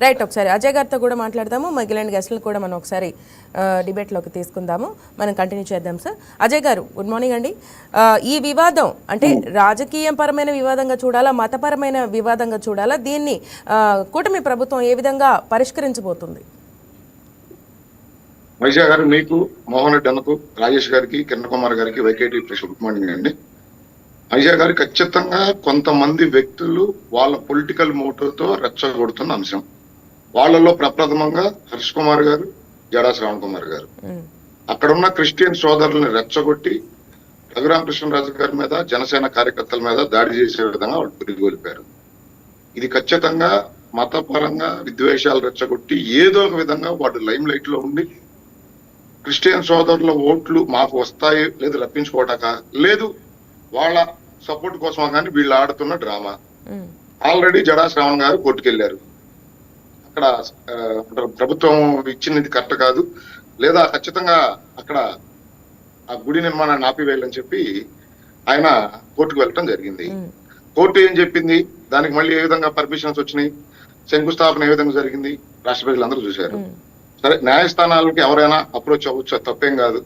Right, ఒకసారి అజయ్ గారితో కూడా మాట్లాడదాము, మిగిలిన గెస్టులు కూడా మనం ఒకసారి డిబేట్లోకి తీసుకుందాము. మనం కంటిన్యూ చేద్దాం సార్. అజయ్ గారు, గుడ్ మార్నింగ్ అండి. ఈ వివాదం అంటే రాజకీయపరమైన వివాదంగా చూడాలా, మతపరమైన వివాదంగా చూడాలా, దీన్ని కూటమి ప్రభుత్వం ఏ విధంగా పరిష్కరించబోతుంది? వైజా గారు, మీకు, మోహన్ రెడ్డి అన్నకు, రాజేష్ గారికి, కిరణ్ కుమార్ గారికి, వైకేటీ ప్రెస్ గుడ్ మార్నింగ్ అండి. వైజా గారు, ఖచ్చితంగా కొంతమంది వ్యక్తులు వాళ్ళ పొలిటికల్ మోటివ్తో రెచ్చగొడుతున్న అంశం. వాళ్ళలో ప్రప్రథమంగా హర్ష్ కుమార్ గారు, జడా శ్రావణ్ కుమార్ గారు అక్కడున్న క్రిస్టియన్ సోదరుల్ని రెచ్చగొట్టి రఘురామకృష్ణరాజు గారి మీద, జనసేన కార్యకర్తల మీద దాడి చేసే విధంగా వాళ్ళు పురిగొల్పారు. ఇది ఖచ్చితంగా మతపరంగా విద్వేషాలు రెచ్చగొట్టి ఏదో ఒక విధంగా వాడు లైమ్ లైట్ లో ఉండి క్రిస్టియన్ సోదరుల ఓట్లు మాకు వస్తాయి, లేదు రప్పించుకోవటాక, లేదు వాళ్ళ సపోర్ట్ కోసం కానీ వీళ్ళు ఆడుతున్న డ్రామా. ఆల్రెడీ జడా శ్రావణ్ గారు కోర్టుకెళ్లారు. అక్కడ ప్రభుత్వం ఇచ్చినది కరెక్ట్ కాదు, లేదా ఖచ్చితంగా అక్కడ ఆ గుడి నిర్మాణాన్ని ఆపివేయాలని చెప్పి ఆయన కోర్టుకు వెళ్ళటం జరిగింది. కోర్టు ఏం చెప్పింది, దానికి మళ్ళీ ఏ విధంగా పర్మిషన్స్ వచ్చినాయి, శంకుస్థాపన ఏ విధంగా జరిగింది, రాష్ట్ర ప్రజలందరూ చూశారు. సరే, న్యాయస్థానాలకి ఎవరైనా అప్రోచ్ అవ్వచ్చు, తప్పేం కాదు.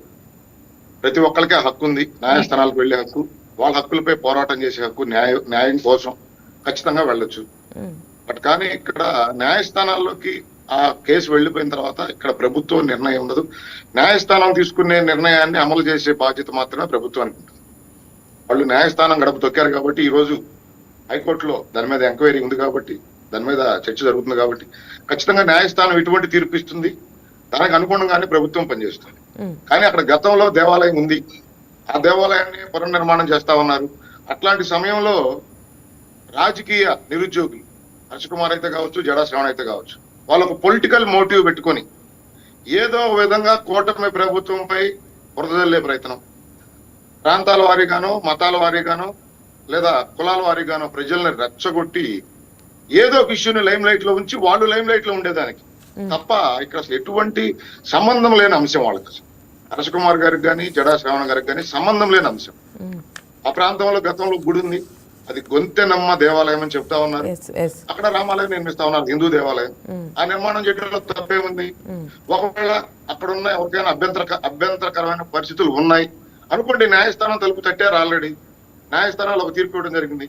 ప్రతి ఒక్కరికి ఆ హక్కు ఉంది, న్యాయస్థానాలకు వెళ్లే హక్కు, వాళ్ళ హక్కులపై పోరాటం చేసే హక్కు, న్యాయం కోసం ఖచ్చితంగా వెళ్ళొచ్చు. బట్ కానీ ఇక్కడ న్యాయస్థానాల్లోకి ఆ కేసు వెళ్లిపోయిన తర్వాత ఇక్కడ ప్రభుత్వం నిర్ణయం ఉండదు. న్యాయస్థానం తీసుకునే నిర్ణయాన్ని అమలు చేసే బాధ్యత మాత్రమే ప్రభుత్వానికి ఉంటుంది. వాళ్ళు న్యాయస్థానం గడప తొక్కారు కాబట్టి ఈ రోజు హైకోర్టులో దాని మీద ఎంక్వైరీ ఉంది కాబట్టి, దాని మీద చర్చ జరుగుతుంది కాబట్టి ఖచ్చితంగా న్యాయస్థానం ఎటువంటి తీర్పు ఇస్తుంది, దానికి అనుగుణంగానే ప్రభుత్వం పనిచేస్తుంది. కానీ అక్కడ గతంలో దేవాలయం ఉంది, ఆ దేవాలయాన్ని పునర్నిర్మాణం చేస్తా ఉన్నారు. అట్లాంటి సమయంలో రాజకీయ నిరుద్యోగులు హర్ష్ కుమార్ అయితే కావచ్చు, జడా శ్రావణ్ అయితే కావచ్చు, వాళ్ళకు పొలిటికల్ మోటివ్ పెట్టుకొని ఏదో విధంగా కూటమి ప్రభుత్వంపై బురదజల్లే ప్రయత్నం, ప్రాంతాల వారీగానో, మతాల వారీగానో, లేదా కులాల వారీగానో ప్రజల్ని రెచ్చగొట్టి ఏదో ఒక ఇష్యూని లైమ్ లైట్ లో ఉంచి వాళ్ళు లైమ్ లైట్ లో ఉండేదానికి తప్ప ఇక్కడ అసలు ఎటువంటి సంబంధం లేని అంశం వాళ్ళకి. హర్ష్ కుమార్ గారికి కానీ, జడా శ్రావణ్ గారికి కానీ సంబంధం లేని అంశం. ఆ ప్రాంతంలో గతంలో గుడి ఉంది, అది గొంతెనమ్మ దేవాలయం అని చెప్తా ఉన్నారు. అక్కడ రామాలయం నిర్మిస్తా ఉన్నారు, హిందూ దేవాలయం. ఆ నిర్మాణం చేయడంలో తప్పే ఉంది. ఒకవేళ అక్కడ ఉన్న ఎవరికైనా అభ్యంతరకరమైన పరిస్థితులు ఉన్నాయి అనుకోండి, న్యాయస్థానం తలుపు తట్టారు. ఆల్రెడీ న్యాయస్థానాలు ఒక తీర్పు ఇవ్వడం జరిగింది.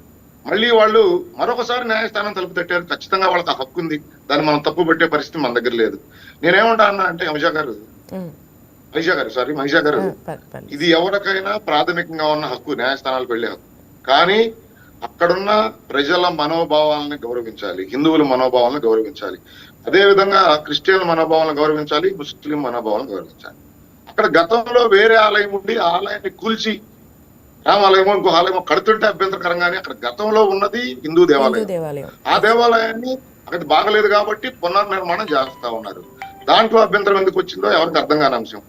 మళ్ళీ వాళ్ళు మరొకసారి న్యాయస్థానం తలుపు తట్టారు. ఖచ్చితంగా వాళ్ళకి ఆ హక్కు ఉంది, దాన్ని మనం తప్పు పెట్టే పరిస్థితి మన దగ్గర లేదు. నేనేమంటా అన్నా అంటే మహిషా గారు, ఇది ఎవరికైనా ప్రాథమికంగా ఉన్న హక్కు, న్యాయస్థానాలకు వెళ్లే హక్కు. కానీ అక్కడున్న ప్రజల మనోభావాలను గౌరవించాలి, హిందువుల మనోభావాలను గౌరవించాలి, అదే విధంగా క్రిస్టియన్ మనోభావాలను గౌరవించాలి, ముస్లిం మనోభావాలను గౌరవించాలి. అక్కడ గతంలో వేరే ఆలయం ఉండి ఆ ఆలయాన్ని కూల్చి రామాలయమో ఇంకో ఆలయమో కడుతుంటే అభ్యంతరకరంగానే అక్కడ గతంలో ఉన్నది హిందూ దేవాలయం. ఆ దేవాలయాన్ని అక్కడ బాగలేదు కాబట్టి పునర్నిర్మాణం చేస్తా ఉన్నారు. దాంట్లో అభ్యంతరం ఎందుకు వచ్చిందో ఎవరికి అర్థం కాని అంశం.